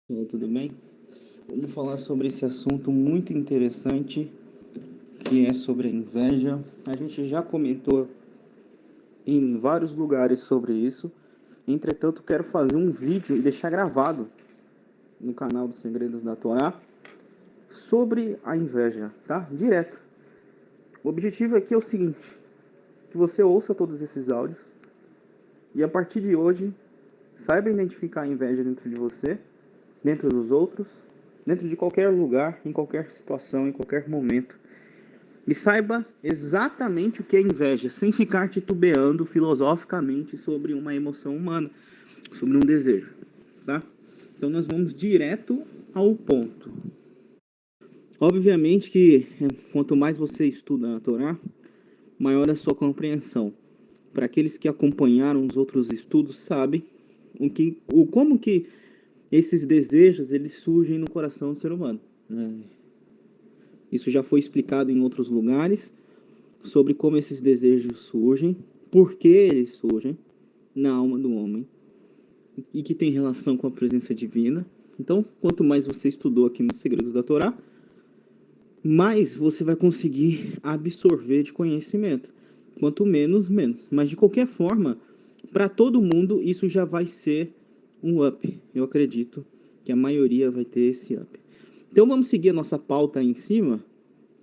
Tudo bem? Vamos falar sobre esse assunto muito interessante que é sobre a inveja. A gente já comentou em vários lugares sobre isso. Entretanto, quero fazer um vídeo e deixar gravado no canal dos Segredos da Torá sobre a inveja, tá? Direto. O objetivo aqui é o seguinte: que você ouça todos esses áudios e a partir de hoje saiba identificar a inveja dentro de você, dentro dos outros, dentro de qualquer lugar, em qualquer situação, em qualquer momento. E saiba exatamente o que é inveja, sem ficar titubeando filosoficamente sobre uma emoção humana, sobre um desejo, tá? Então nós vamos direto ao ponto. Obviamente que quanto mais você estuda a Torá, maior é a sua compreensão. Para aqueles que acompanharam os outros estudos, sabem como que esses desejos eles surgem no coração do ser humano. Isso já foi explicado em outros lugares, sobre como esses desejos surgem, por que eles surgem na alma do homem e que tem relação com a presença divina. Então, quanto mais você estudou aqui nos Segredos da Torá, mais você vai conseguir absorver de conhecimento. Quanto menos, menos. Mas de qualquer forma, para todo mundo isso já vai ser um up. Eu acredito que a maioria vai ter esse up. Então vamos seguir a nossa pauta aí em cima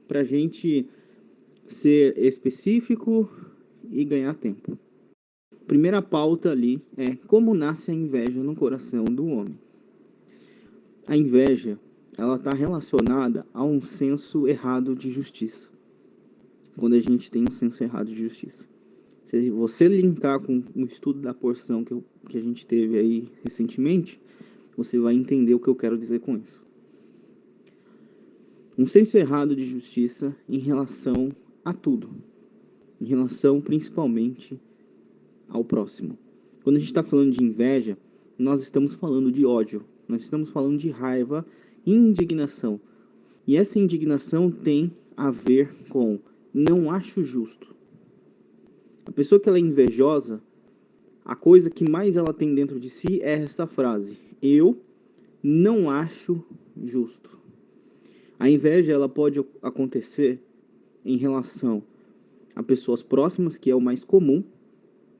para a gente ser específico e ganhar tempo. Primeira pauta ali é como nasce a inveja no coração do homem. A inveja, ela está relacionada a um senso errado de justiça. Quando a gente tem um senso errado de justiça. Se você linkar com o estudo da porção que a gente teve aí recentemente, você vai entender o que eu quero dizer com isso. Um senso errado de justiça em relação a tudo. Em relação principalmente ao próximo. Quando a gente está falando de inveja, nós estamos falando de ódio, nós estamos falando de raiva e indignação. E essa indignação tem a ver com não acho justo. A pessoa que ela é invejosa, a coisa que mais ela tem dentro de si é essa frase: eu não acho justo. A inveja ela pode acontecer em relação a pessoas próximas, que é o mais comum,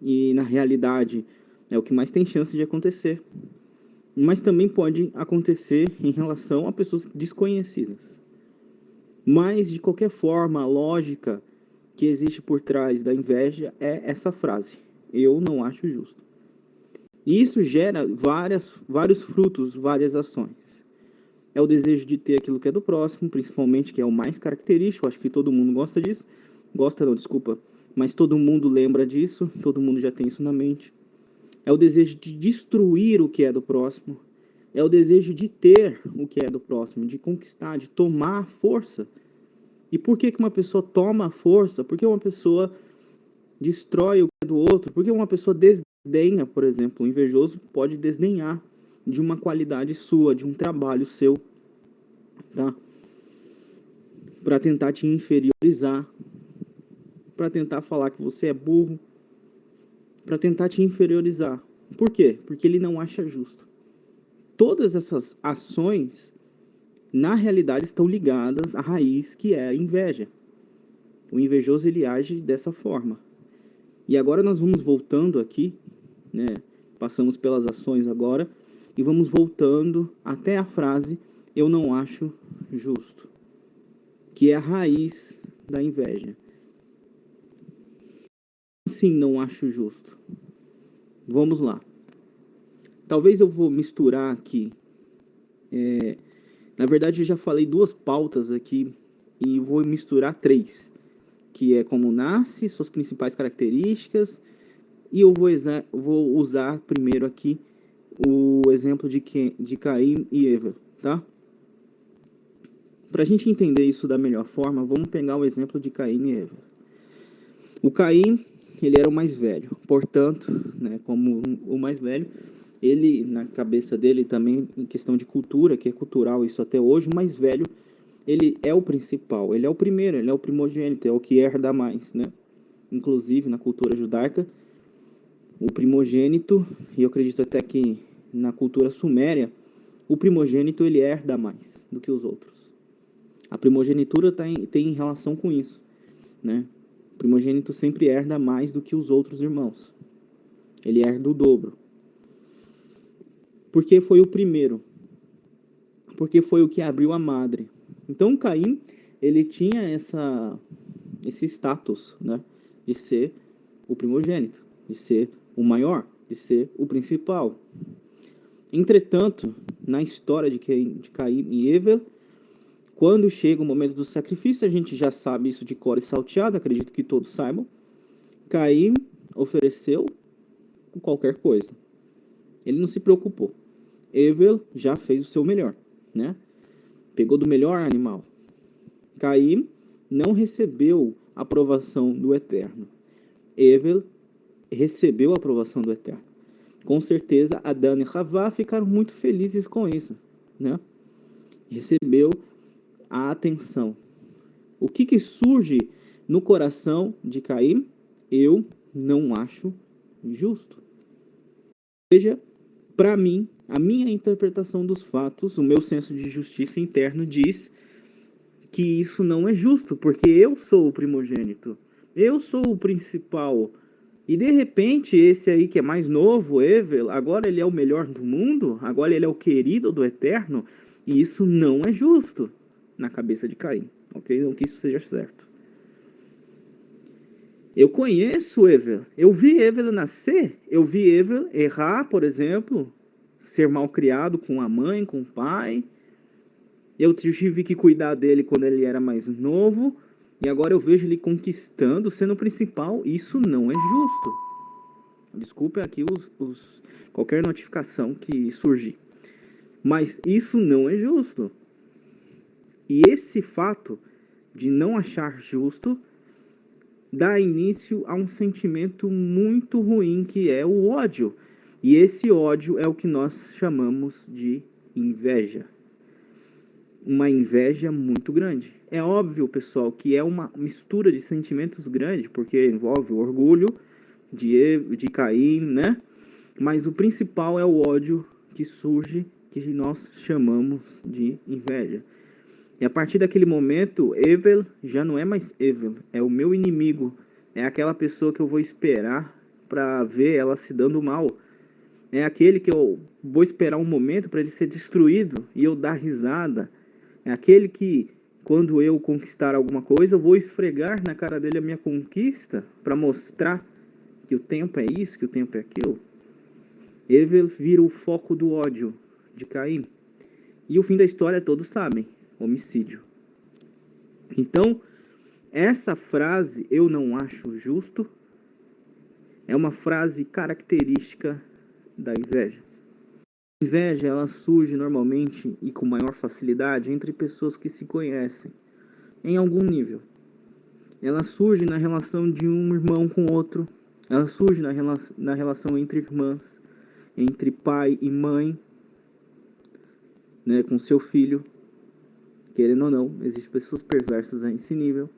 e na realidade é o que mais tem chance de acontecer. Mas também pode acontecer em relação a pessoas desconhecidas. Mas, de qualquer forma, a lógica que existe por trás da inveja é essa frase: eu não acho justo. E isso gera vários frutos, várias ações. É o desejo de ter aquilo que é do próximo, principalmente, que é o mais característico. Acho que todo mundo gosta disso. Gosta não, desculpa. Mas todo mundo lembra disso, todo mundo já tem isso na mente. É o desejo de destruir o que é do próximo. É o desejo de ter o que é do próximo, de conquistar, de tomar força. E por que uma pessoa toma força? Porque uma pessoa destrói o que é do outro? Porque uma pessoa desdenha, por exemplo, o invejoso pode desdenhar de uma qualidade sua, de um trabalho seu, tá? Para tentar te inferiorizar, para tentar falar que você é burro, para tentar te inferiorizar. Por quê? Porque ele não acha justo. Todas essas ações, na realidade, estão ligadas à raiz que é a inveja. O invejoso ele age dessa forma. E agora nós vamos voltando aqui, né? Passamos pelas ações agora e vamos voltando até a frase eu não acho justo, que é a raiz da inveja. Assim, não acho justo. Vamos lá. Talvez eu vou misturar aqui. Na verdade, eu já falei duas pautas aqui e vou misturar três, que é como nasce, suas principais características, e eu vou usar primeiro aqui o exemplo de Caim e Eva, tá? Para a gente entender isso da melhor forma, vamos pegar o exemplo de Caim e Eva. O Caim, ele era o mais velho, portanto, né, como o mais velho, ele, na cabeça dele também, em questão de cultura, que é cultural isso até hoje, o mais velho, ele é o principal, ele é o primeiro, ele é o primogênito, é o que herda mais, né? Inclusive, na cultura judaica, o primogênito, e eu acredito até que na cultura suméria, o primogênito ele herda mais do que os outros. A primogenitura tem relação com isso, né? O primogênito sempre herda mais do que os outros irmãos. Ele herda o dobro. Porque foi o primeiro. Porque foi o que abriu a madre. Então Caim, ele tinha esse status, né? De ser o primogênito, de ser o maior, de ser o principal. Entretanto, na história de Caim e Evel, quando chega o momento do sacrifício, a gente já sabe isso de cor e salteado, acredito que todos saibam. Caim ofereceu qualquer coisa. Ele não se preocupou. Evel já fez o seu melhor, né? Pegou do melhor animal. Caim não recebeu a aprovação do Eterno. Evel recebeu a aprovação do Eterno. Com certeza, Adão e Havá ficaram muito felizes com isso, né? Recebeu a atenção. O que surge no coração de Caim? Eu não acho justo. Ou seja, para mim, a minha interpretação dos fatos, o meu senso de justiça interno diz que isso não é justo, porque eu sou o primogênito, eu sou o principal. E de repente, esse aí que é mais novo, Evel, agora ele é o melhor do mundo, agora ele é o querido do Eterno, e isso não é justo na cabeça de Caim, ok? Não que isso seja certo. Eu conheço Evel, eu vi Evel nascer, eu vi Evel errar, por exemplo, ser mal criado com a mãe, com o pai. Eu tive que cuidar dele quando ele era mais novo, e agora eu vejo ele conquistando, sendo o principal. Isso não é justo. Desculpe aqui qualquer notificação que surgir. Mas isso não é justo. E esse fato de não achar justo dá início a um sentimento muito ruim, que é o ódio. E esse ódio é o que nós chamamos de inveja. Uma inveja muito grande. É óbvio, pessoal, que é uma mistura de sentimentos grande, porque envolve o orgulho de Caim, né? Mas o principal é o ódio que surge, que nós chamamos de inveja. E a partir daquele momento, Evel já não é mais Evel, é o meu inimigo. É aquela pessoa que eu vou esperar para ver ela se dando mal. É aquele que eu vou esperar um momento para ele ser destruído e eu dar risada. É aquele que, quando eu conquistar alguma coisa, eu vou esfregar na cara dele a minha conquista para mostrar que o tempo é isso, que o tempo é aquilo. Evel vira o foco do ódio de Caim. E o fim da história todos sabem, homicídio. Então, essa frase, eu não acho justo, é uma frase característica da inveja. A inveja, ela surge normalmente e com maior facilidade entre pessoas que se conhecem, em algum nível. Ela surge na relação de um irmão com outro, ela surge na relação entre irmãs, entre pai e mãe, né, com seu filho, querendo ou não, existem pessoas perversas a esse nível.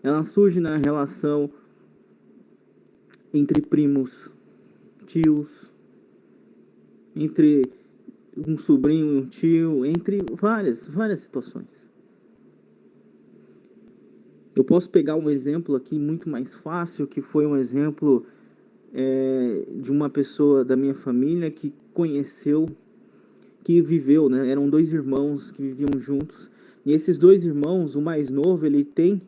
Ela surge na relação entre primos, tios, entre um sobrinho e um tio, entre várias situações. Eu posso pegar um exemplo aqui muito mais fácil, que foi um exemplo de uma pessoa da minha família que conheceu, que viveu, né? Eram dois irmãos que viviam juntos, e esses dois irmãos, o mais novo, ele tem,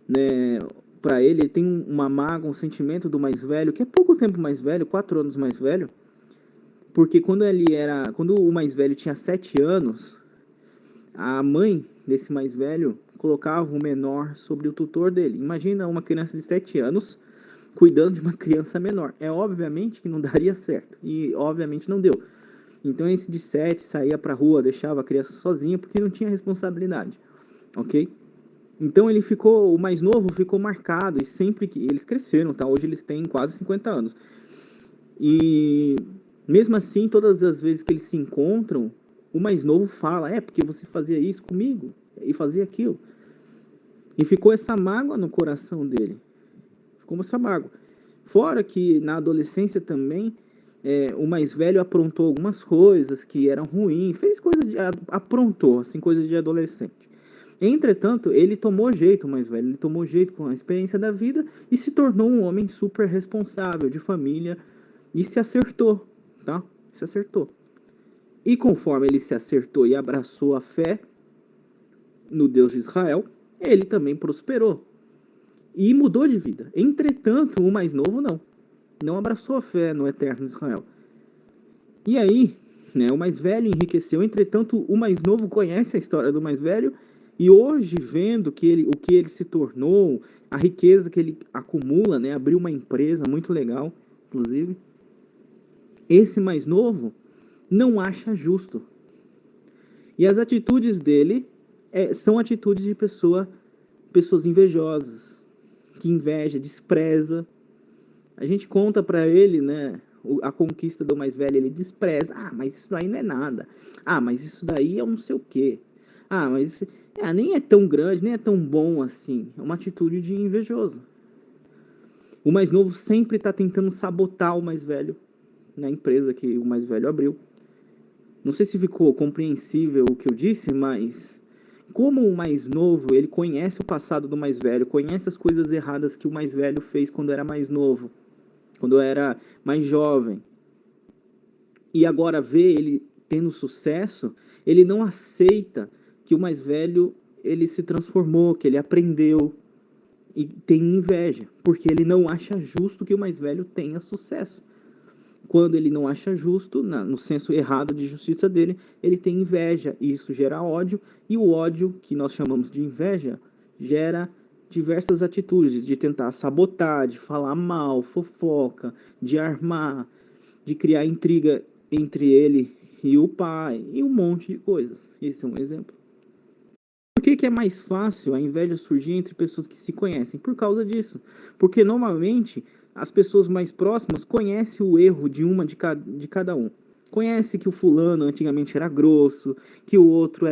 né, para ele tem uma mágoa, um sentimento do mais velho, que é pouco tempo mais velho, 4 anos mais velho, porque quando o mais velho tinha 7 anos, a mãe desse mais velho colocava o menor sobre o tutor dele. Imagina uma criança de 7 anos cuidando de uma criança menor. É obviamente que não daria certo, e obviamente não deu. Então esse de 7 saía pra rua, deixava a criança sozinha, porque não tinha responsabilidade, ok? Então o mais novo ficou marcado, e sempre que eles cresceram, tá? Hoje eles têm quase 50 anos. E mesmo assim, todas as vezes que eles se encontram, o mais novo fala, porque você fazia isso comigo, e fazia aquilo. E ficou essa mágoa no coração dele. Ficou essa mágoa. Fora que na adolescência também, o mais velho aprontou algumas coisas que eram ruins, fez coisas aprontou, assim, coisas de adolescente. Entretanto, ele tomou jeito, o mais velho, ele tomou jeito com a experiência da vida e se tornou um homem super responsável, de família, e se acertou, tá? Se acertou. E conforme ele se acertou e abraçou a fé no Deus de Israel, ele também prosperou e mudou de vida. Entretanto, o mais novo não abraçou a fé no eterno Israel. E aí, né, o mais velho enriqueceu. Entretanto, o mais novo conhece a história do mais velho e hoje, vendo o que ele se tornou, a riqueza que ele acumula, né, abriu uma empresa muito legal, inclusive, esse mais novo não acha justo. E as atitudes dele são atitudes de pessoas invejosas, que inveja, despreza. A gente conta para ele, né, a conquista do mais velho, ele despreza. Ah, mas isso daí não é nada. Ah, mas isso daí é um não sei o quê. Ah, mas nem é tão grande, nem é tão bom assim. É uma atitude de invejoso. O mais novo sempre está tentando sabotar o mais velho na empresa que o mais velho abriu. Não sei se ficou compreensível o que eu disse, mas como o mais novo, ele conhece o passado do mais velho, conhece as coisas erradas que o mais velho fez quando era mais novo, quando era mais jovem, e agora vê ele tendo sucesso, ele não aceita que o mais velho, ele se transformou, que ele aprendeu, e tem inveja, porque ele não acha justo que o mais velho tenha sucesso. Quando ele não acha justo, no senso errado de justiça dele, ele tem inveja, e isso gera ódio, e o ódio, que nós chamamos de inveja, gera diversas atitudes, de tentar sabotar, de falar mal, fofoca, de armar, de criar intriga entre ele e o pai, e um monte de coisas. Esse é um exemplo. Por que é mais fácil a inveja surgir entre pessoas que se conhecem? Por causa disso. Porque normalmente as pessoas mais próximas conhecem o erro de cada um. Conhece que o fulano antigamente era grosso, que o outro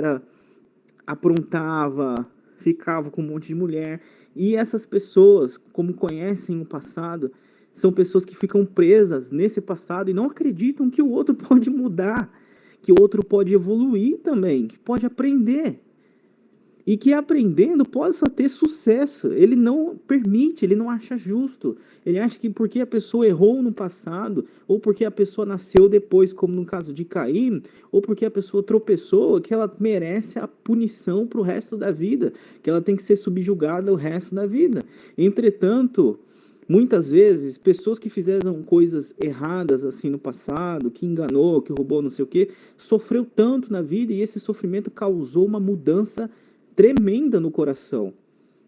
aprontava, ficava com um monte de mulher. E essas pessoas, como conhecem o passado, são pessoas que ficam presas nesse passado e não acreditam que o outro pode mudar, que o outro pode evoluir também, que pode aprender. E que aprendendo possa ter sucesso. Ele não permite, ele não acha justo. Ele acha que porque a pessoa errou no passado, ou porque a pessoa nasceu depois, como no caso de Caim, ou porque a pessoa tropeçou, que ela merece a punição para o resto da vida, que ela tem que ser subjugada o resto da vida. Entretanto, muitas vezes, pessoas que fizeram coisas erradas assim no passado, que enganou, que roubou não sei o quê, sofreu tanto na vida e esse sofrimento causou uma mudança tremenda no coração.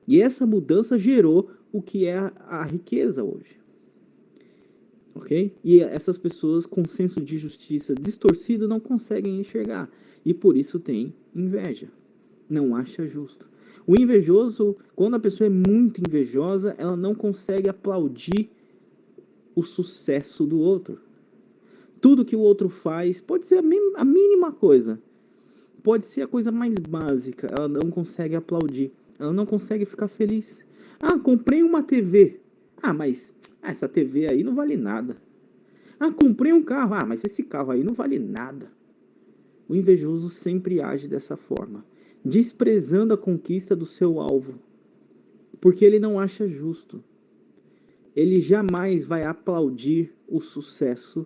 E essa mudança gerou o que é a riqueza hoje. Ok? E essas pessoas com senso de justiça distorcido não conseguem enxergar. E por isso tem inveja. Não acha justo. O invejoso, quando a pessoa é muito invejosa, ela não consegue aplaudir o sucesso do outro. Tudo que o outro faz, pode ser a mínima coisa, pode ser a coisa mais básica, ela não consegue aplaudir, ela não consegue ficar feliz. Ah, comprei uma TV. Ah, mas essa TV aí não vale nada. Ah, comprei um carro. Ah, mas esse carro aí não vale nada. O invejoso sempre age dessa forma, desprezando a conquista do seu alvo, porque ele não acha justo. Ele jamais vai aplaudir o sucesso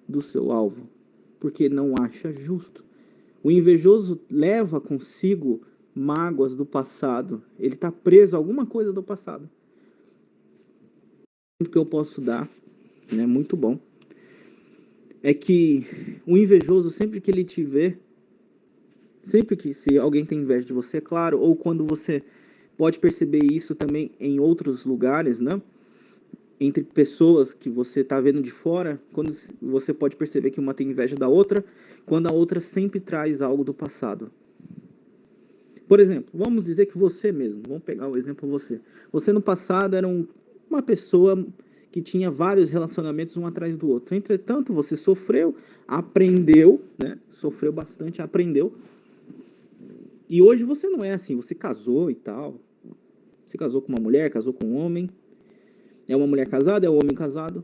do seu alvo, porque não acha justo. O invejoso leva consigo mágoas do passado. Ele está preso a alguma coisa do passado. O que eu posso dar, né, muito bom, é que o invejoso, sempre que ele te vê, sempre que se alguém tem inveja de você, é claro, ou quando você pode perceber isso também em outros lugares, né? Entre pessoas que você está vendo de fora, quando você pode perceber que uma tem inveja da outra, quando a outra sempre traz algo do passado. Por exemplo, vamos dizer que você mesmo, vamos pegar o exemplo você. Você no passado era uma pessoa que tinha vários relacionamentos um atrás do outro. Entretanto, você sofreu, aprendeu, né? Sofreu bastante, aprendeu. E hoje você não é assim, você casou e tal. Você casou com uma mulher, casou com um homem. É uma mulher casada, é um homem casado.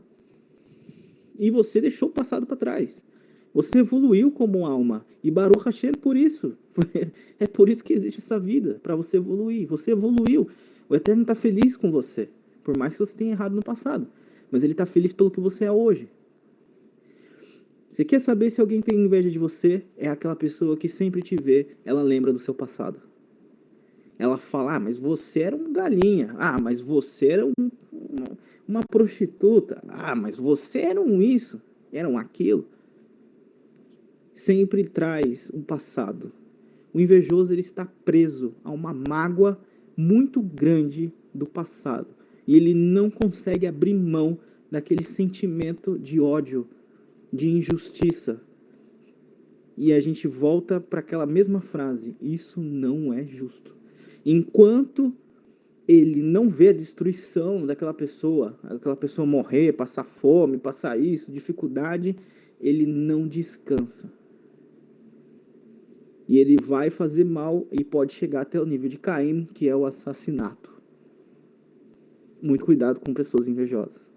E você deixou o passado para trás. Você evoluiu como alma. E Baruch Hashem por isso. É por isso que existe essa vida, para você evoluir. Você evoluiu. O Eterno está feliz com você. Por mais que você tenha errado no passado. Mas ele está feliz pelo que você é hoje. Você quer saber se alguém tem inveja de você? É aquela pessoa que sempre te vê, ela lembra do seu passado. Ela fala, mas você era um galinha. Mas você era uma prostituta. Mas você era um isso, era um aquilo. Sempre traz o passado. O invejoso ele está preso a uma mágoa muito grande do passado. E ele não consegue abrir mão daquele sentimento de ódio, de injustiça. E a gente volta para aquela mesma frase: isso não é justo. Enquanto ele não vê a destruição daquela pessoa morrer, passar fome, passar isso, dificuldade, ele não descansa. E ele vai fazer mal e pode chegar até o nível de Caim, que é o assassinato. Muito cuidado com pessoas invejosas.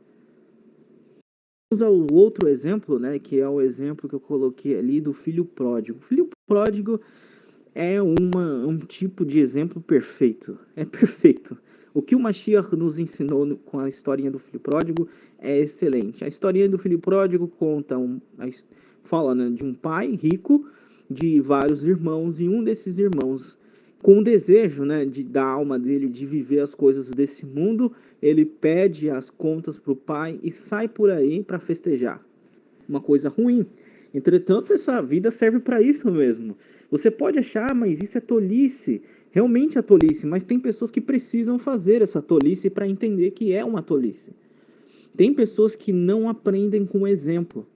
Vamos ao outro exemplo, né, que é o exemplo que eu coloquei ali do filho pródigo. O filho pródigo é um tipo de exemplo perfeito. É perfeito. O que o Mashiach nos ensinou com a historinha do filho pródigo é excelente. A historinha do filho pródigo fala, né, de um pai rico, de vários irmãos, e um desses irmãos, com o desejo, né, da alma dele de viver as coisas desse mundo, ele pede as contas para o pai e sai por aí para festejar. Uma coisa ruim. Entretanto, essa vida serve para isso mesmo. Você pode achar, mas isso é tolice. Realmente é tolice, mas tem pessoas que precisam fazer essa tolice para entender que é uma tolice. Tem pessoas que não aprendem com exemplo.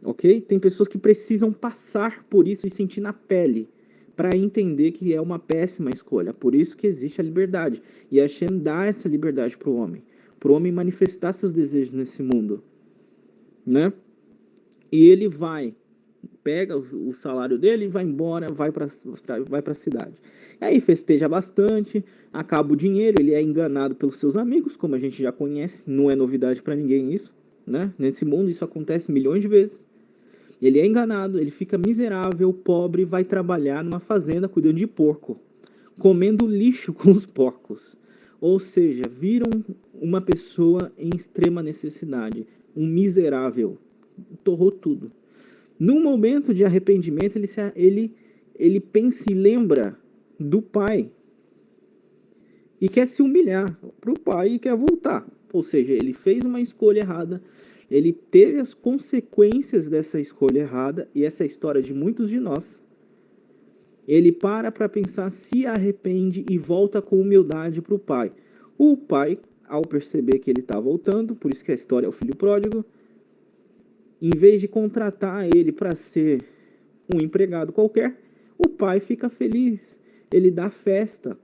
Ok? Tem pessoas que precisam passar por isso e sentir na pele para entender que é uma péssima escolha. Por isso que existe a liberdade. E a Hashem dá essa liberdade para o homem manifestar seus desejos nesse mundo, né? E ele pega o salário dele e vai embora, vai para a cidade. Aí festeja bastante, acaba o dinheiro, ele é enganado pelos seus amigos, como a gente já conhece, não é novidade para ninguém isso, né? Nesse mundo isso acontece milhões de vezes. Ele é enganado, ele fica miserável, pobre, vai trabalhar numa fazenda cuidando de porco, comendo lixo com os porcos. Ou seja, viram uma pessoa em extrema necessidade, um miserável, torrou tudo. Num momento de arrependimento, ele pensa e lembra do pai e quer se humilhar para o pai e quer voltar. Ou seja, ele fez uma escolha errada, ele teve as consequências dessa escolha errada, e essa é a história de muitos de nós. Ele para pensar, se arrepende e volta com humildade para o pai. O pai, ao perceber que ele está voltando, por isso que a história é o filho pródigo, em vez de contratar ele para ser um empregado qualquer, o pai fica feliz. Ele dá festa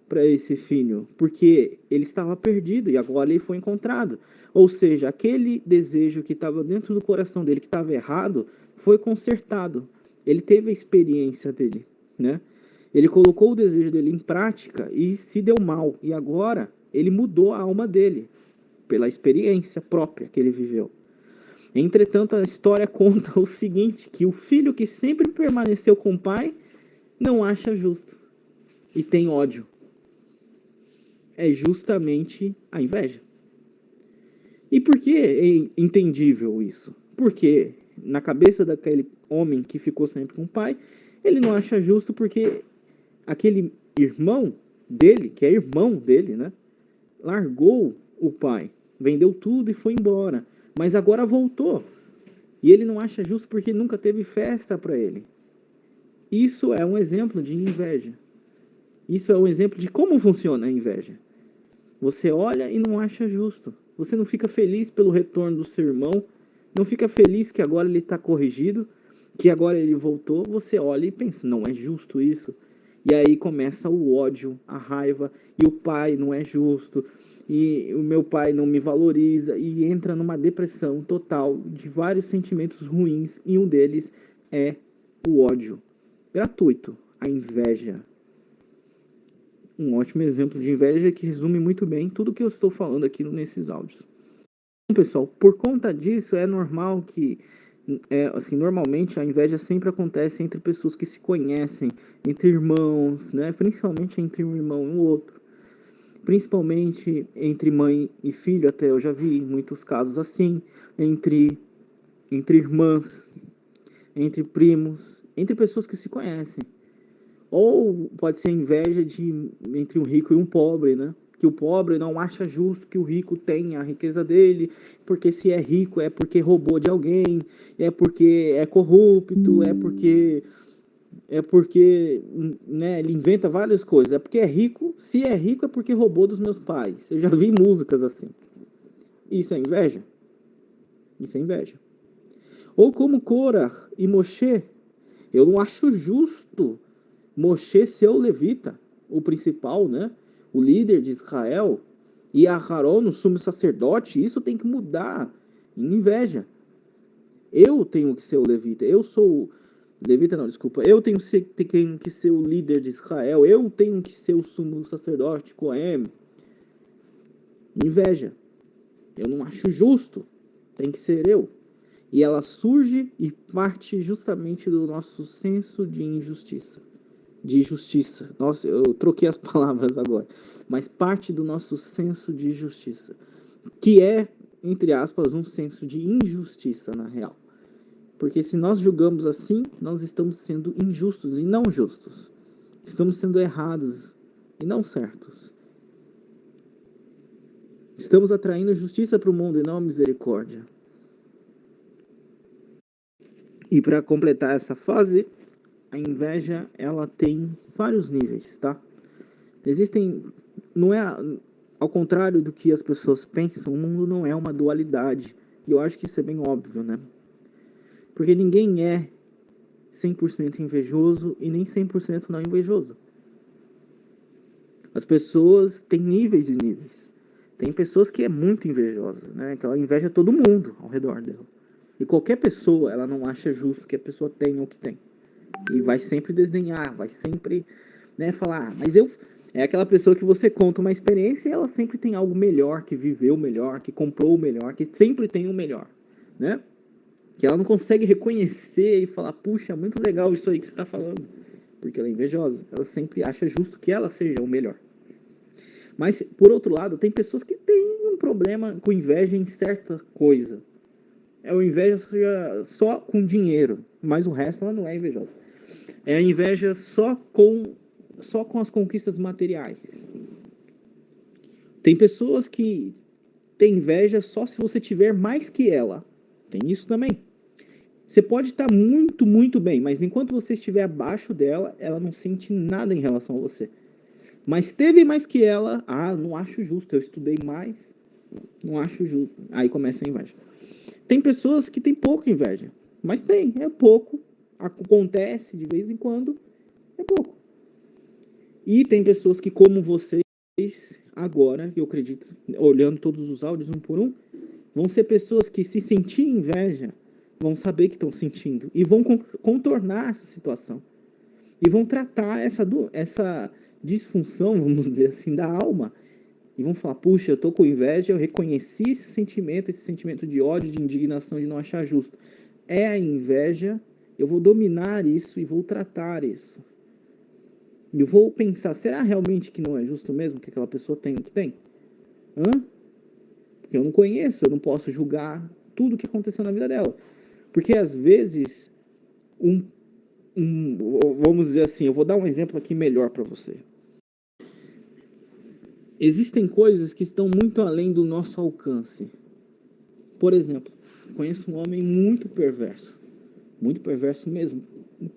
para esse filho, porque ele estava perdido e agora ele foi encontrado. Ou seja, aquele desejo que estava dentro do coração dele, que estava errado, foi consertado. Ele teve a experiência dele, né? Ele colocou o desejo dele em prática e se deu mal. E agora ele mudou a alma dele pela experiência própria que ele viveu. Entretanto, a história conta o seguinte, que o filho que sempre permaneceu com o pai não acha justo e tem ódio. É justamente a inveja. E por que é entendível isso? Porque na cabeça daquele homem que ficou sempre com o pai, ele não acha justo porque aquele irmão dele, que é irmão dele, né, largou o pai, vendeu tudo e foi embora. Mas agora voltou. E ele não acha justo porque nunca teve festa para ele. Isso é um exemplo de inveja. Isso é um exemplo de como funciona a inveja. Você olha e não acha justo. Você não fica feliz pelo retorno do seu irmão. Não fica feliz que agora ele está corrigido, que agora ele voltou. Você olha e pensa, não é justo isso. E aí começa o ódio, a raiva. E o pai não é justo. E o meu pai não me valoriza, e entra numa depressão total de vários sentimentos ruins, e um deles é o ódio gratuito, a inveja. Um ótimo exemplo de inveja que resume muito bem tudo que eu estou falando aqui nesses áudios. Bom, pessoal, por conta disso, é normal que, assim, normalmente a inveja sempre acontece entre pessoas que se conhecem, entre irmãos, né? Principalmente entre um irmão e o outro. Principalmente entre mãe e filho, até eu já vi muitos casos assim, entre irmãs, entre primos, entre pessoas que se conhecem. Ou pode ser inveja entre um rico e um pobre, né? Que o pobre não acha justo que o rico tenha a riqueza dele, porque se é rico é porque roubou de alguém, é porque é corrupto, é porque, né, ele inventa várias coisas. É porque é rico, se é rico é porque roubou dos meus pais. Eu já vi músicas assim. Isso é inveja? Isso é inveja. Ou como Korah e Moshe, eu não acho justo Moshe ser o levita, o principal, né? O líder de Israel, e Aharon, o sumo sacerdote. Isso tem que mudar em inveja. Eu tenho que ser o levita, eu sou levita não, desculpa. Tenho que ser o líder de Israel, eu tenho que ser o sumo sacerdote, Cohen. Inveja. Eu não acho justo. Tem que ser eu. E ela surge e parte justamente do nosso senso de injustiça. De justiça. Nossa, eu troquei as palavras agora. Mas parte do nosso senso de justiça. Que é, entre aspas, um senso de injustiça na real. Porque se nós julgamos assim, nós estamos sendo injustos e não justos. Estamos sendo errados e não certos. Estamos atraindo justiça para o mundo e não misericórdia. E para completar essa fase, a inveja ela tem vários níveis, tá? Existem, não é ao contrário do que as pessoas pensam, o mundo não é uma dualidade. E eu acho que isso é bem óbvio, né? Porque ninguém é 100% invejoso e nem 100% não invejoso. As pessoas têm níveis e níveis. Tem pessoas que é muito invejosa, né? Que ela inveja todo mundo ao redor dela. E qualquer pessoa, ela não acha justo que a pessoa tenha o que tem. E vai sempre desdenhar, vai sempre, né, falar, mas eu... É aquela pessoa que você conta uma experiência e ela sempre tem algo melhor, que viveu melhor, que comprou o melhor, que sempre tem o melhor, né? Que ela não consegue reconhecer e falar, puxa, muito legal isso aí que você está falando. Porque ela é invejosa. Ela sempre acha justo que ela seja o melhor. Mas, por outro lado, tem pessoas que têm um problema com inveja em certa coisa. É o inveja só com dinheiro, mas o resto ela não é invejosa. É a inveja só com as conquistas materiais. Tem pessoas que têm inveja só se você tiver mais que ela. Tem isso também. Você pode estar muito, muito bem, mas enquanto você estiver abaixo dela, ela não sente nada em relação a você. Mas teve mais que ela, não acho justo, eu estudei mais, não acho justo. Aí começa a inveja. Tem pessoas que têm pouca inveja, mas é pouco, acontece de vez em quando, é pouco. E tem pessoas que, como vocês, agora, eu acredito, olhando todos os áudios um por um, vão ser pessoas que, se sentir inveja, vão saber que estão sentindo e vão contornar essa situação. E vão tratar essa disfunção, vamos dizer assim, da alma. E vão falar, puxa, eu tô com inveja, eu reconheci esse sentimento de ódio, de indignação, de não achar justo. É a inveja, eu vou dominar isso e vou tratar isso. E eu vou pensar, será realmente que não é justo mesmo que aquela pessoa tem o que tem? Porque eu não conheço, eu não posso julgar tudo o que aconteceu na vida dela. Porque às vezes, vamos dizer assim, eu vou dar um exemplo aqui melhor para você. Existem coisas que estão muito além do nosso alcance. Por exemplo, conheço um homem muito perverso mesmo,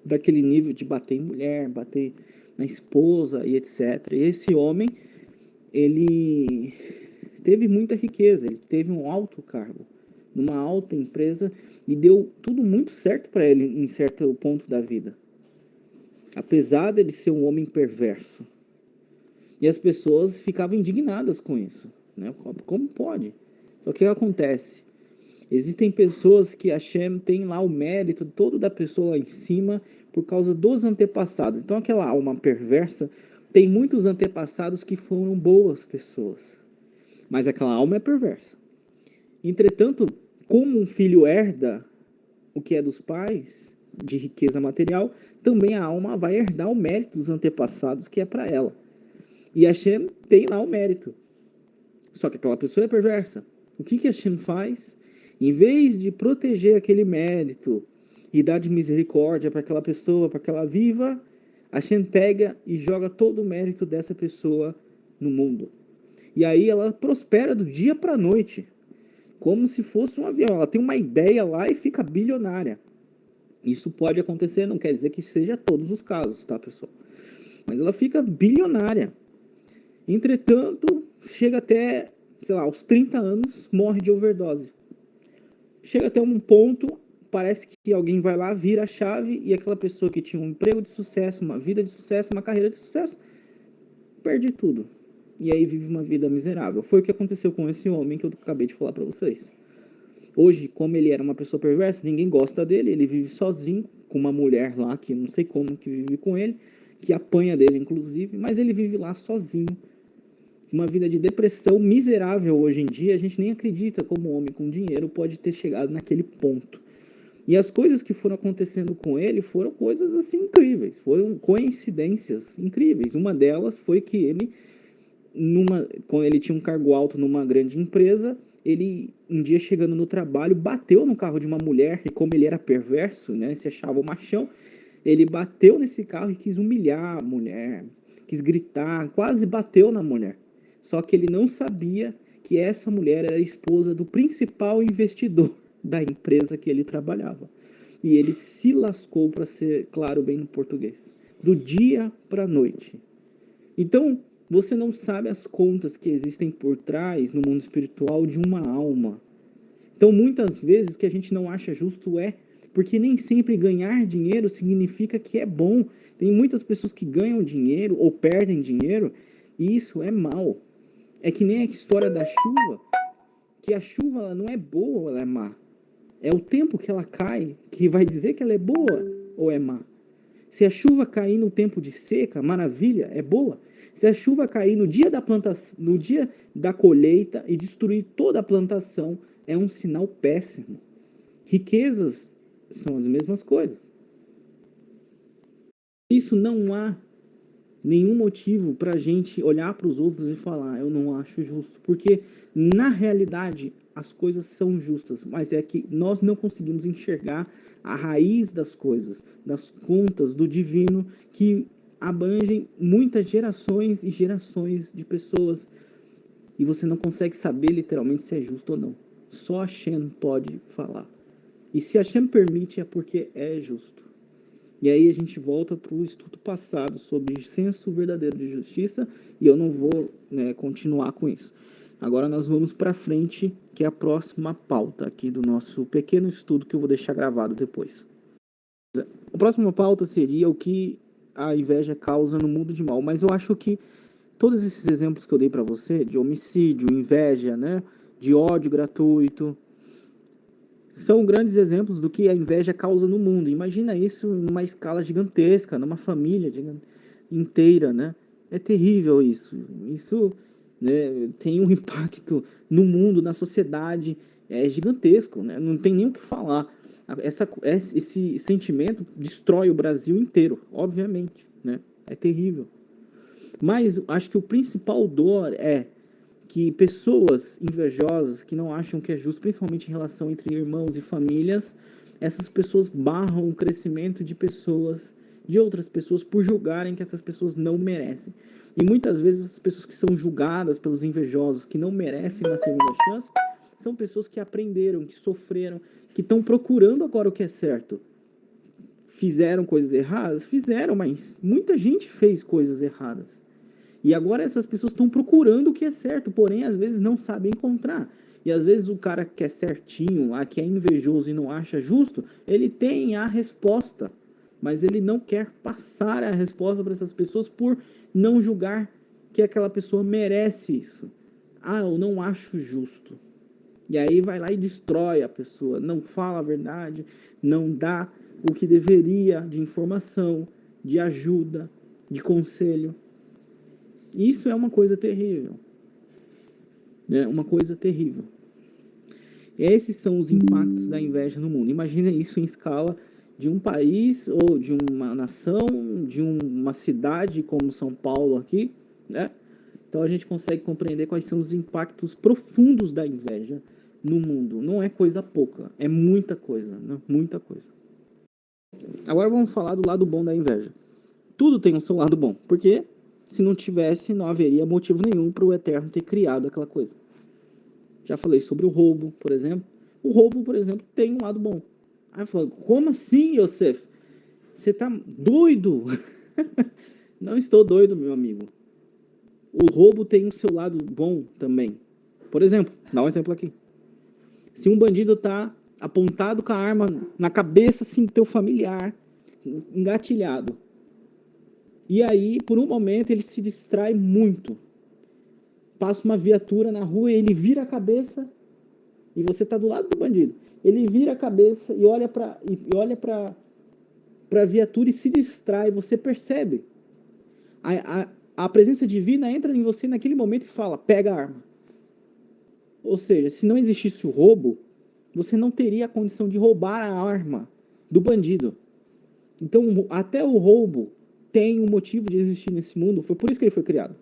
daquele nível de bater em mulher, bater na esposa e etc. E esse homem, ele teve muita riqueza, ele teve um alto cargo, numa alta empresa, e deu tudo muito certo para ele em certo ponto da vida. Apesar dele ser um homem perverso. E as pessoas ficavam indignadas com isso, né? Como pode? Só que o que acontece? Existem pessoas que Hashem tem lá o mérito todo da pessoa lá em cima por causa dos antepassados. Então aquela alma perversa tem muitos antepassados que foram boas pessoas. Mas aquela alma é perversa. Entretanto, como um filho herda o que é dos pais, de riqueza material, também a alma vai herdar o mérito dos antepassados que é para ela. E Hashem tem lá o mérito. Só que aquela pessoa é perversa. O que Hashem faz? Em vez de proteger aquele mérito e dar de misericórdia para aquela pessoa, para que ela viva, Hashem pega e joga todo o mérito dessa pessoa no mundo. E aí ela prospera do dia para a noite, como se fosse um avião. Ela tem uma ideia lá e fica bilionária. Isso pode acontecer, não quer dizer que seja todos os casos, tá, pessoal? Mas ela fica bilionária. Entretanto, chega até, sei lá, aos 30 anos, morre de overdose. Chega até um ponto, parece que alguém vai lá, vira a chave, e aquela pessoa que tinha um emprego de sucesso, uma vida de sucesso, uma carreira de sucesso, perde tudo. E aí vive uma vida miserável. Foi o que aconteceu com esse homem que eu acabei de falar para vocês. Hoje, como ele era uma pessoa perversa, ninguém gosta dele, ele vive sozinho, com uma mulher lá, que não sei como que vive com ele, que apanha dele, inclusive, mas ele vive lá sozinho, uma vida de depressão miserável hoje em dia. A gente nem acredita como um homem com dinheiro pode ter chegado naquele ponto. E as coisas que foram acontecendo com ele foram coisas assim incríveis, foram coincidências incríveis. Uma delas foi que ele, quando ele tinha um cargo alto numa grande empresa, ele, um dia chegando no trabalho, bateu no carro de uma mulher, e como ele era perverso, né, se achava o machão, ele bateu nesse carro e quis humilhar a mulher, quis gritar, quase bateu na mulher. Só que ele não sabia que essa mulher era a esposa do principal investidor da empresa que ele trabalhava. E ele se lascou, para ser claro bem no português, do dia para a noite. Então, você não sabe as contas que existem por trás no mundo espiritual de uma alma. Então, muitas vezes o que a gente não acha justo porque nem sempre ganhar dinheiro significa que é bom. Tem muitas pessoas que ganham dinheiro ou perdem dinheiro, e isso é mal. É que nem a história da chuva, que a chuva ela não é boa ou ela é má. É o tempo que ela cai que vai dizer que ela é boa ou é má. Se a chuva cair no tempo de seca, maravilha, é boa. Se a chuva cair no dia da plantação, no dia da colheita e destruir toda a plantação, é um sinal péssimo. Riquezas são as mesmas coisas. Isso não há nenhum motivo para a gente olhar para os outros e falar, eu não acho justo. Porque, na realidade, as coisas são justas, mas é que nós não conseguimos enxergar a raiz das coisas, das contas do divino, que abrangem muitas gerações e gerações de pessoas, e você não consegue saber literalmente se é justo ou não. Só Hashem pode falar. E se Hashem permite, é porque é justo. E aí a gente volta para o estudo passado sobre senso verdadeiro de justiça, e eu não vou, continuar com isso. Agora nós vamos para frente, que é a próxima pauta aqui do nosso pequeno estudo, que eu vou deixar gravado depois. A próxima pauta seria o que a inveja causa no mundo de mal, mas eu acho que todos esses exemplos que eu dei para você, de homicídio, inveja, de ódio gratuito, são grandes exemplos do que a inveja causa no mundo. Imagina isso numa escala gigantesca, numa família inteira, É terrível isso. Isso, tem um impacto no mundo, na sociedade, gigantesco, Não tem nem o que falar. Esse sentimento destrói o Brasil inteiro, obviamente, É terrível. Mas acho que o principal dor é que pessoas invejosas, que não acham que é justo, principalmente em relação entre irmãos e famílias, essas pessoas barram o crescimento de outras pessoas, por julgarem que essas pessoas não merecem. E muitas vezes as pessoas que são julgadas pelos invejosos, que não merecem uma segunda chance, são pessoas que aprenderam, que sofreram, que estão procurando agora o que é certo. Fizeram coisas erradas? Fizeram, mas muita gente fez coisas erradas. E agora essas pessoas estão procurando o que é certo, porém às vezes não sabem encontrar. E às vezes o cara que é certinho, que é invejoso e não acha justo, ele tem a resposta, mas ele não quer passar a resposta para essas pessoas por não julgar que aquela pessoa merece isso. Eu não acho justo. E aí vai lá e destrói a pessoa, não fala a verdade, não dá o que deveria de informação, de ajuda, de conselho. Isso é uma coisa terrível. Uma coisa terrível. Esses são os impactos da inveja no mundo. Imagina isso em escala de um país ou de uma nação, de uma cidade como São Paulo aqui, né? Então a gente consegue compreender quais são os impactos profundos da inveja no mundo. Não é coisa pouca, é muita coisa, né? Muita coisa. Agora vamos falar do lado bom da inveja. Tudo tem o seu lado bom, porque se não tivesse, não haveria motivo nenhum para o Eterno ter criado aquela coisa. Já falei sobre o roubo, por exemplo. O roubo, por exemplo, tem um lado bom. Aí eu falo, como assim, Yosef? Você tá doido? Não estou doido, meu amigo. O roubo tem o seu lado bom também. Por exemplo, dá um exemplo aqui. Se um bandido tá apontado com a arma na cabeça assim, do teu familiar, engatilhado, e aí, por um momento, ele se distrai muito. Passa uma viatura na rua e ele vira a cabeça e você tá do lado do bandido. Ele vira a cabeça e olha para a viatura e se distrai. Você percebe. A presença divina entra em você naquele momento e fala, pega a arma. Ou seja, se não existisse o roubo, você não teria a condição de roubar a arma do bandido. Então, até o roubo tem um motivo de existir nesse mundo. Foi por isso que ele foi criado.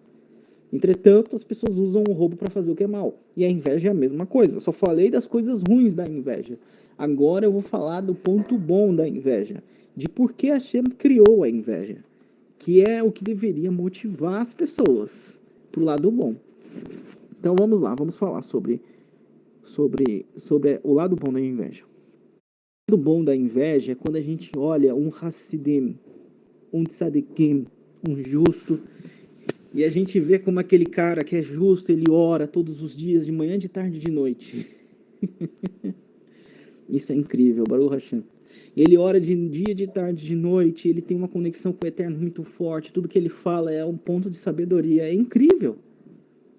Entretanto, as pessoas usam o roubo para fazer o que é mal. E a inveja é a mesma coisa. Eu só falei das coisas ruins da inveja. Agora eu vou falar do ponto bom da inveja. De por que Hashem criou a inveja. Que é o que deveria motivar as pessoas para o lado bom. Então vamos lá, vamos falar sobre o lado bom da inveja. O lado bom da inveja é quando a gente olha um Hassidim, um Tzadikim, um justo, e a gente vê como aquele cara que é justo, ele ora todos os dias, de manhã, de tarde e de noite. Isso é incrível, Baruch Hashem. Ele ora de dia, de tarde, de noite, ele tem uma conexão com o Eterno muito forte, tudo que ele fala é um ponto de sabedoria, é incrível.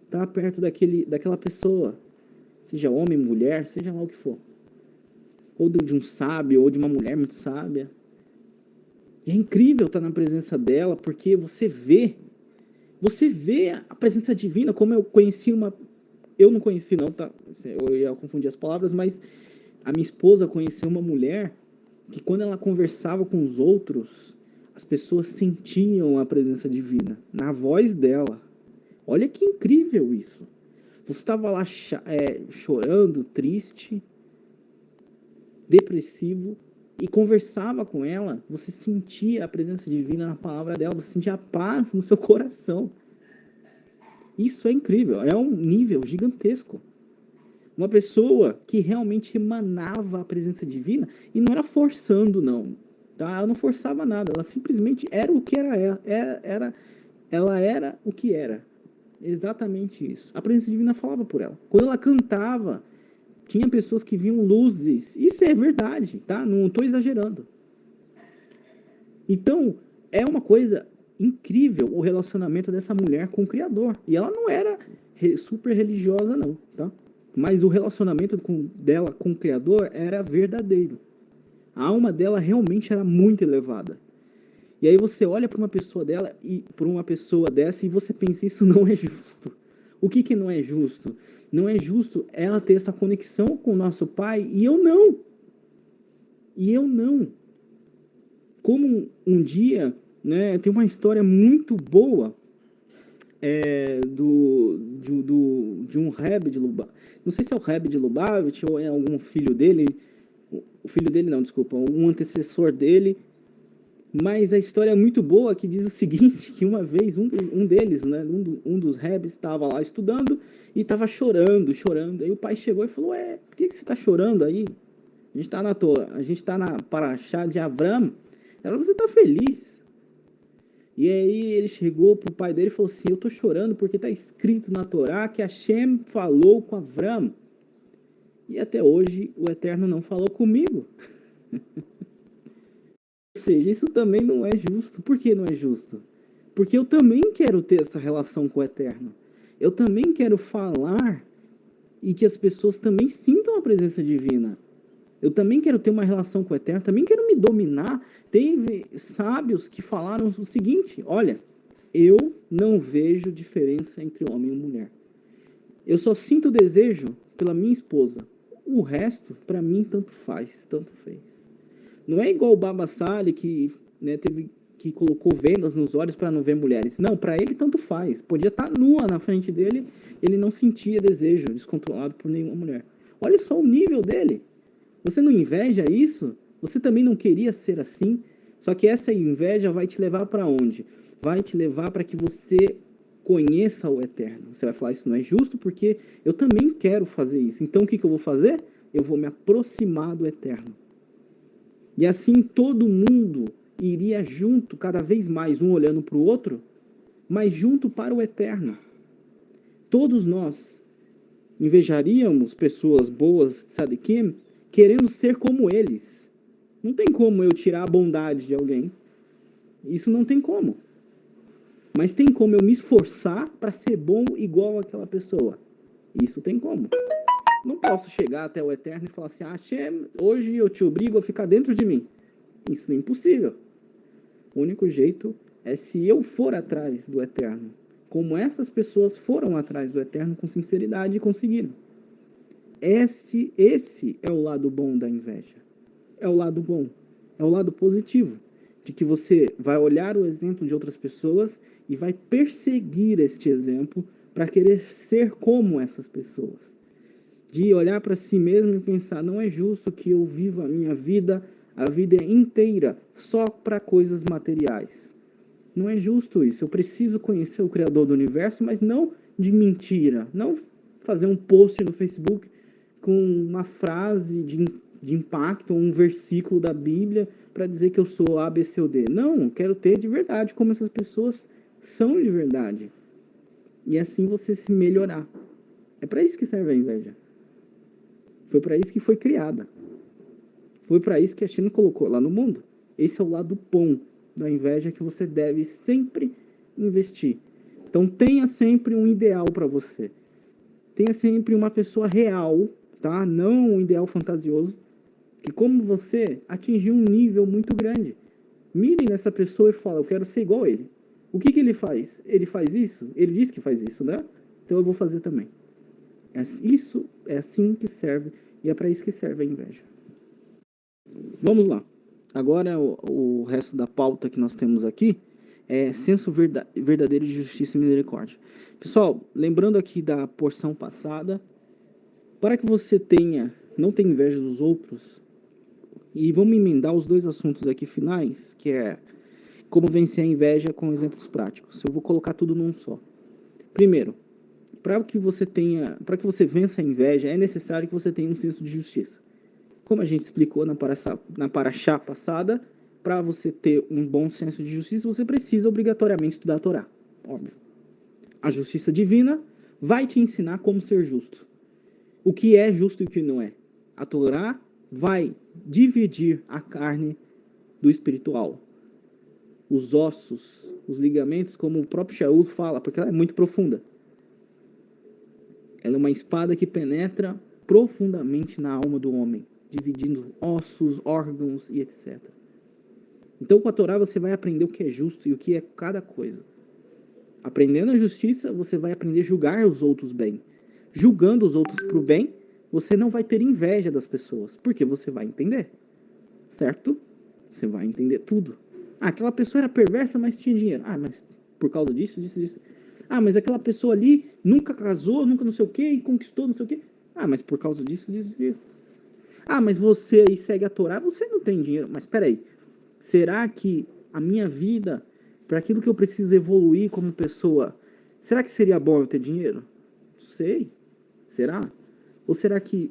Tá perto daquela pessoa, seja homem, mulher, seja lá o que for. Ou de um sábio, ou de uma mulher muito sábia. E é incrível estar na presença dela, porque você vê a presença divina, como eu conheci eu não conheci não, tá? Eu ia confundir as palavras, mas a minha esposa conheceu uma mulher que quando ela conversava com os outros, as pessoas sentiam a presença divina na voz dela. Olha que incrível isso. Você estava lá chorando, triste, depressivo, e conversava com ela, você sentia a presença divina na palavra dela, você sentia a paz no seu coração. Isso é incrível, é um nível gigantesco. Uma pessoa que realmente emanava a presença divina, e não era forçando não, tá? Ela não forçava nada, ela simplesmente era o que ela era o que era. Exatamente isso. A presença divina falava por ela. Quando ela cantava, tinha pessoas que viam luzes. Isso é verdade, tá? Não estou exagerando. Então, é uma coisa incrível o relacionamento dessa mulher com o Criador. E ela não era super religiosa, não, tá? Mas o relacionamento dela com o Criador era verdadeiro. A alma dela realmente era muito elevada. E aí você olha para uma pessoa dessa e você pensa, isso não é justo. O que não é justo? Não é justo ela ter essa conexão com o nosso Pai e eu não. Como um dia, né, tem uma história muito boa de um Rebbe de Lubavitch. Não sei se é o Rebbe de Lubavitch ou é algum filho dele. O filho dele não, desculpa. Um antecessor dele. Mas a história é muito boa, que diz o seguinte, que uma vez um deles, né, um dos Rebbes, estava lá estudando e estava chorando. Aí o pai chegou e falou, por que você está chorando aí? A gente está na Parashá de Avram. Ela, você está feliz? E aí ele chegou para o pai dele e falou assim, eu estou chorando porque está escrito na Torá que Hashem falou com Avram. E até hoje o Eterno não falou comigo. Ou seja, isso também não é justo. Por que não é justo? Porque eu também quero ter essa relação com o Eterno. Eu também quero falar e que as pessoas também sintam a presença divina. Eu também quero ter uma relação com o Eterno, também quero me dominar. Teve sábios que falaram o seguinte, olha, eu não vejo diferença entre homem e mulher. Eu só sinto desejo pela minha esposa. O resto, para mim, tanto faz, tanto fez. Não é igual o Baba Sali que, né, que colocou vendas nos olhos para não ver mulheres. Não, para ele tanto faz. Podia estar nua na frente dele, ele não sentia desejo descontrolado por nenhuma mulher. Olha só o nível dele. Você não inveja isso? Você também não queria ser assim? Só que essa inveja vai te levar para onde? Vai te levar para que você conheça o eterno. Você vai falar, isso não é justo porque eu também quero fazer isso. Então o que eu vou fazer? Eu vou me aproximar do eterno. E assim todo mundo iria junto, cada vez mais, um olhando para o outro, mas junto para o eterno. Todos nós invejaríamos pessoas boas, tzadikim, querendo ser como eles. Não tem como eu tirar a bondade de alguém. Isso não tem como. Mas tem como eu me esforçar para ser bom igual aquela pessoa. Isso tem como. Não posso chegar até o eterno e falar assim, Hashem, hoje eu te obrigo a ficar dentro de mim. Isso é impossível. O único jeito é se eu for atrás do eterno, como essas pessoas foram atrás do eterno com sinceridade e conseguiram. Esse é o lado bom da inveja. É o lado bom. É o lado positivo. De que você vai olhar o exemplo de outras pessoas e vai perseguir este exemplo para querer ser como essas pessoas. De olhar para si mesmo e pensar, não é justo que eu viva a vida inteira, só para coisas materiais. Não é justo isso. Eu preciso conhecer o Criador do Universo, mas não de mentira. Não fazer um post no Facebook com uma frase de impacto, um versículo da Bíblia para dizer que eu sou A, B, C ou D. Não, quero ter de verdade como essas pessoas são de verdade. E assim você se melhorar. É para isso que serve a inveja. Foi para isso que foi criada. Foi para isso que a China colocou lá no mundo. Esse é o lado bom da inveja que você deve sempre investir. Então tenha sempre um ideal para você. Tenha sempre uma pessoa real, tá? Não um ideal fantasioso, que como você atingiu um nível muito grande. Mire nessa pessoa e fala, eu quero ser igual a ele. O que ele faz? Ele faz isso? Ele diz que faz isso, né? Então eu vou fazer também. Isso é assim que serve, e é para isso que serve a inveja. Vamos lá. Agora o resto da pauta que nós temos aqui é senso verdadeiro de justiça e misericórdia. Pessoal, lembrando aqui da porção passada, para que você não tenha inveja dos outros, e vamos emendar os dois assuntos aqui finais, que é como vencer a inveja com exemplos práticos. Eu vou colocar tudo num só. Primeiro, para que você vença a inveja, é necessário que você tenha um senso de justiça. Como a gente explicou na paraxá passada, para você ter um bom senso de justiça, você precisa obrigatoriamente estudar a Torá. Óbvio. A justiça divina vai te ensinar como ser justo. O que é justo e o que não é. A Torá vai dividir a carne do espiritual. Os ossos, os ligamentos, como o próprio Shaul fala, porque ela é muito profunda. Ela é uma espada que penetra profundamente na alma do homem, dividindo ossos, órgãos e etc. Então, com a Torá, você vai aprender o que é justo e o que é cada coisa. Aprendendo a justiça, você vai aprender a julgar os outros bem. Julgando os outros para o bem, você não vai ter inveja das pessoas, porque você vai entender. Certo? Você vai entender tudo. Aquela pessoa era perversa, mas tinha dinheiro. Mas por causa disso. Mas aquela pessoa ali nunca casou, nunca não sei o quê, e conquistou não sei o quê. Mas por causa disso. Mas você aí segue a Torá, você não tem dinheiro. Mas peraí, será que a minha vida, para aquilo que eu preciso evoluir como pessoa, será que seria bom eu ter dinheiro? Não sei. Será? Ou será que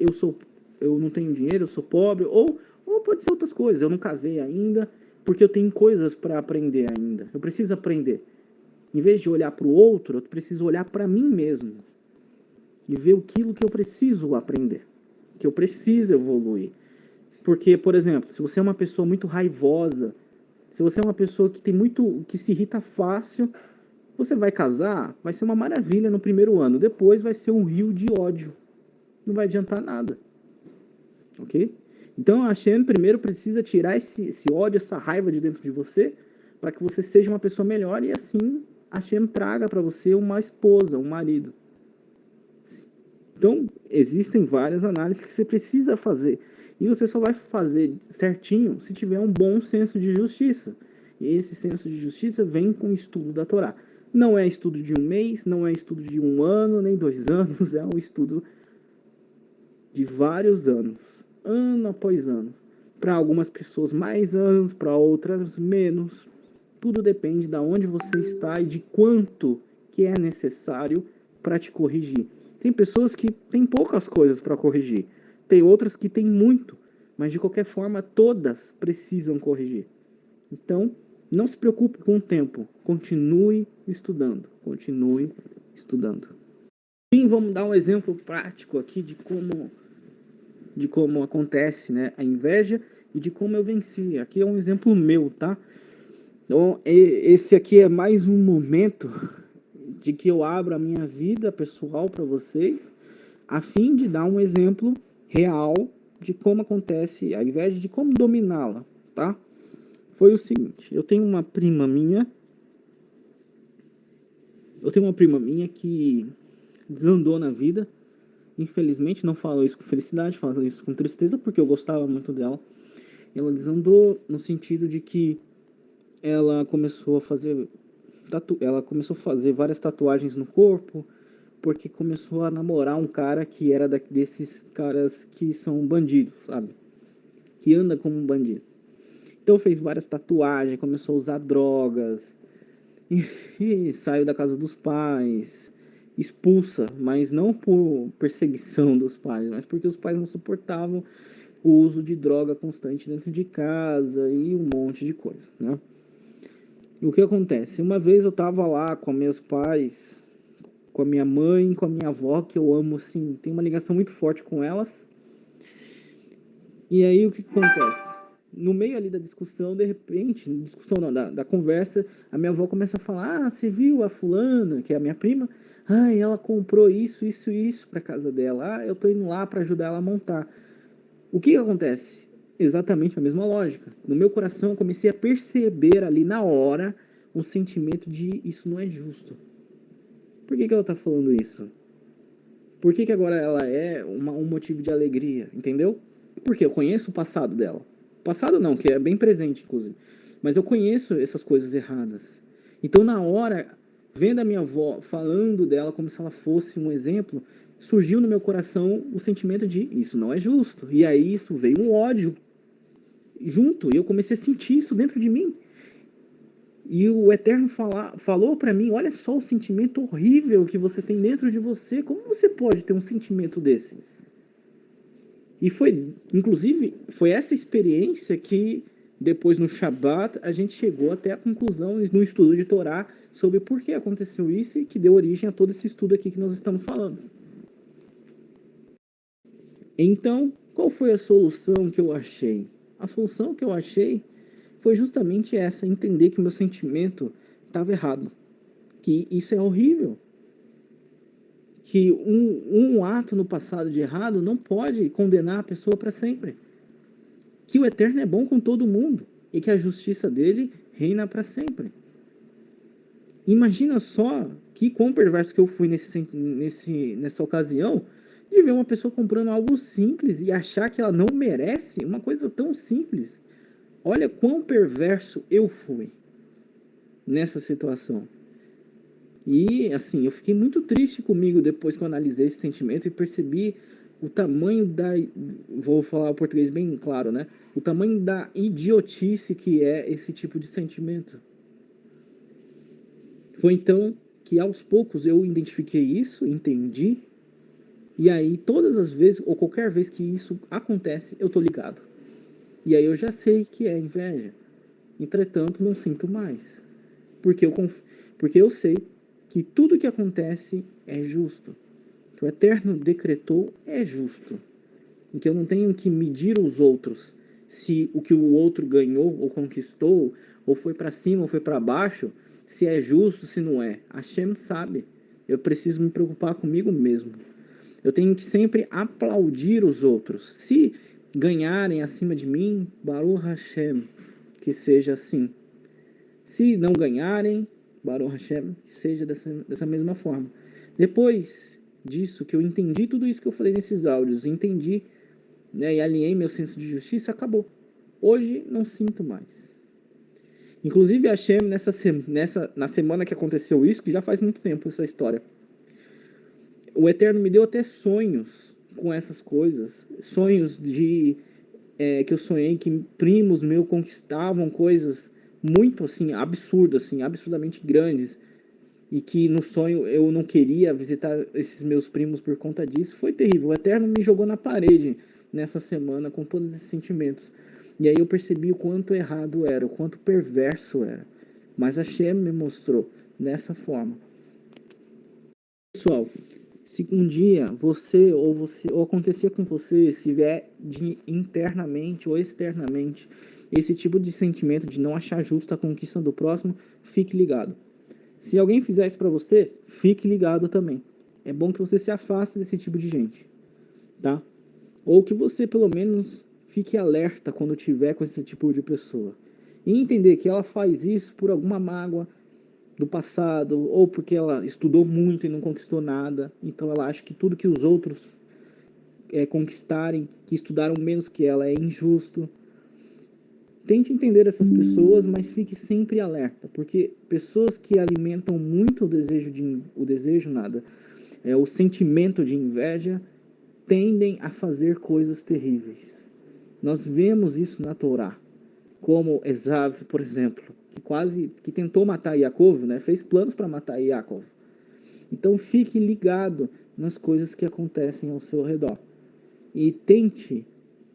eu não tenho dinheiro, eu sou pobre? Ou pode ser outras coisas, eu não casei ainda, porque eu tenho coisas para aprender ainda. Eu preciso aprender. Em vez de olhar para o outro, eu preciso olhar para mim mesmo. E ver aquilo que eu preciso aprender. Que eu preciso evoluir. Porque, por exemplo, se você é uma pessoa muito raivosa, se você é uma pessoa que se irrita fácil, você vai casar, vai ser uma maravilha no primeiro ano. Depois vai ser um rio de ódio. Não vai adiantar nada. Ok? Então a Hashem primeiro precisa tirar esse ódio, essa raiva de dentro de você, para que você seja uma pessoa melhor e assim a Hashem traga para você uma esposa, um marido. Então, existem várias análises que você precisa fazer. E você só vai fazer certinho se tiver um bom senso de justiça. E esse senso de justiça vem com o estudo da Torá. Não é estudo de um mês, não é estudo de um ano, nem 2 anos, é um estudo de vários anos, ano após ano. Para algumas pessoas mais anos, para outras menos. Tudo depende de onde você está e de quanto que é necessário para te corrigir. Tem pessoas que têm poucas coisas para corrigir, tem outras que têm muito, mas de qualquer forma todas precisam corrigir. Então, não se preocupe com o tempo, continue estudando, continue estudando. E vamos dar um exemplo prático aqui de como acontece, né, a inveja e de como eu venci. Aqui é um exemplo meu, tá? Então, esse aqui é mais um momento de que eu abro a minha vida pessoal para vocês, a fim de dar um exemplo real de como acontece a inveja, de como dominá-la, tá? Foi o seguinte, eu tenho uma prima minha que desandou na vida. Infelizmente, não falo isso com felicidade, falo isso com tristeza, porque eu gostava muito dela. Ela desandou no sentido de que ela começou a fazer várias tatuagens no corpo, porque começou a namorar um cara que era desses caras que são bandidos, sabe? Que anda como um bandido. Então fez várias tatuagens, começou a usar drogas, e saiu da casa dos pais, expulsa, mas não por perseguição dos pais, mas porque os pais não suportavam o uso de droga constante dentro de casa e um monte de coisa, né? E o que acontece? Uma vez eu tava lá com meus pais, com a minha mãe, com a minha avó, que eu amo, assim, tenho uma ligação muito forte com elas. E aí o que acontece? No meio ali da discussão, de repente, discussão não, da conversa, a minha avó começa a falar: ah, você viu a fulana, que é a minha prima? Ah, ela comprou isso, isso, isso pra casa dela. Ah, eu tô indo lá pra ajudar ela a montar. O que acontece? Exatamente a mesma lógica. No meu coração eu comecei a perceber ali na hora um sentimento de isso não é justo. Por que ela está falando isso? Por que agora ela é um motivo de alegria, entendeu? Porque eu conheço o passado dela. Passado não, que é bem presente, inclusive. Mas eu conheço essas coisas erradas. Então, na hora, vendo a minha avó falando dela como se ela fosse um exemplo, surgiu no meu coração o sentimento de isso não é justo. E aí isso veio um ódio junto, e eu comecei a sentir isso dentro de mim. E o Eterno falou para mim: olha só o sentimento horrível que você tem dentro de você. Como você pode ter um sentimento desse? E inclusive, foi essa experiência que depois no Shabat a gente chegou até a conclusão no estudo de Torá sobre por que aconteceu isso e que deu origem a todo esse estudo aqui que nós estamos falando. Então, qual foi a solução que eu achei? A solução que eu achei foi justamente essa: entender que o meu sentimento estava errado, que isso é horrível, que um ato no passado de errado não pode condenar a pessoa para sempre, que o Eterno é bom com todo mundo e que a justiça dele reina para sempre. Imagina só que quão perverso que eu fui nessa ocasião de ver uma pessoa comprando algo simples e achar que ela não merece uma coisa tão simples. Olha quão perverso eu fui nessa situação. E, assim, eu fiquei muito triste comigo depois que eu analisei esse sentimento e percebi o tamanho da... Vou falar o português bem claro, né? O tamanho da idiotice que é esse tipo de sentimento. Foi então que, aos poucos, eu identifiquei isso, entendi. E aí, todas as vezes, ou qualquer vez que isso acontece, eu tô ligado. E aí eu já sei que é inveja. Entretanto, não sinto mais. Porque eu sei que tudo que acontece é justo. Que o Eterno decretou é justo. E que eu não tenho que medir os outros se o que o outro ganhou ou conquistou, ou foi para cima ou foi para baixo, se é justo, se não é. Hashem sabe. Eu preciso me preocupar comigo mesmo. Eu tenho que sempre aplaudir os outros. Se ganharem acima de mim, Baruch Hashem, que seja assim. Se não ganharem, Baruch Hashem, que seja dessa mesma forma. Depois disso, que eu entendi tudo isso que eu falei nesses áudios, entendi, né, e alinhei meu senso de justiça, acabou. Hoje não sinto mais. Inclusive, a Hashem, na semana que aconteceu isso, que já faz muito tempo essa história, o Eterno me deu até sonhos com essas coisas, sonhos que eu sonhei que primos meus conquistavam coisas muito assim, absurdas, assim, absurdamente grandes, e que no sonho eu não queria visitar esses meus primos por conta disso. Foi terrível. O Eterno me jogou na parede nessa semana com todos esses sentimentos. E aí eu percebi o quanto errado era, o quanto perverso era. Mas a Hashem me mostrou dessa forma. Pessoal, se um dia você ou acontecer com você, se vier internamente ou externamente esse tipo de sentimento de não achar justa a conquista do próximo, fique ligado. Se alguém fizer isso pra você, fique ligado também. É bom que você se afaste desse tipo de gente, tá? Ou que você pelo menos fique alerta quando tiver com esse tipo de pessoa. E entender que ela faz isso por alguma mágoa do passado, ou porque ela estudou muito e não conquistou nada, então ela acha que tudo que os outros conquistarem, que estudaram menos que ela, é injusto. Tente entender essas pessoas, mas fique sempre alerta, porque pessoas que alimentam muito o sentimento de inveja, tendem a fazer coisas terríveis. Nós vemos isso na Torá, como Esav, por exemplo, que tentou matar Yaakov, né? Fez planos para matar Yaakov. Então fique ligado nas coisas que acontecem ao seu redor e tente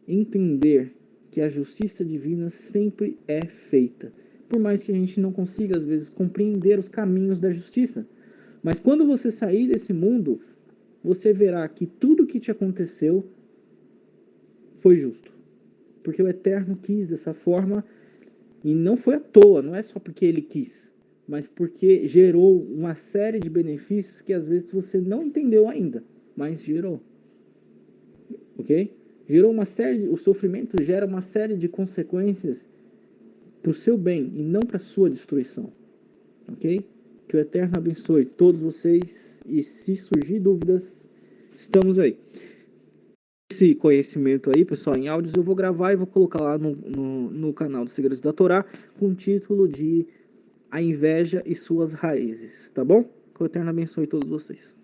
entender que a justiça divina sempre é feita, por mais que a gente não consiga às vezes compreender os caminhos da justiça. Mas quando você sair desse mundo, você verá que tudo que te aconteceu foi justo, porque o Eterno quis dessa forma. E não foi à toa, não é só porque ele quis, mas porque gerou uma série de benefícios que às vezes você não entendeu ainda, mas gerou. Ok? Gerou o sofrimento gera uma série de consequências para o seu bem e não para a sua destruição. Ok? Que o Eterno abençoe todos vocês e se surgir dúvidas, estamos aí. Esse conhecimento aí, pessoal, em áudios eu vou gravar e vou colocar lá no canal dos Segredos da Torá com o título de A Inveja e Suas Raízes, tá bom? Que o Eterno abençoe todos vocês.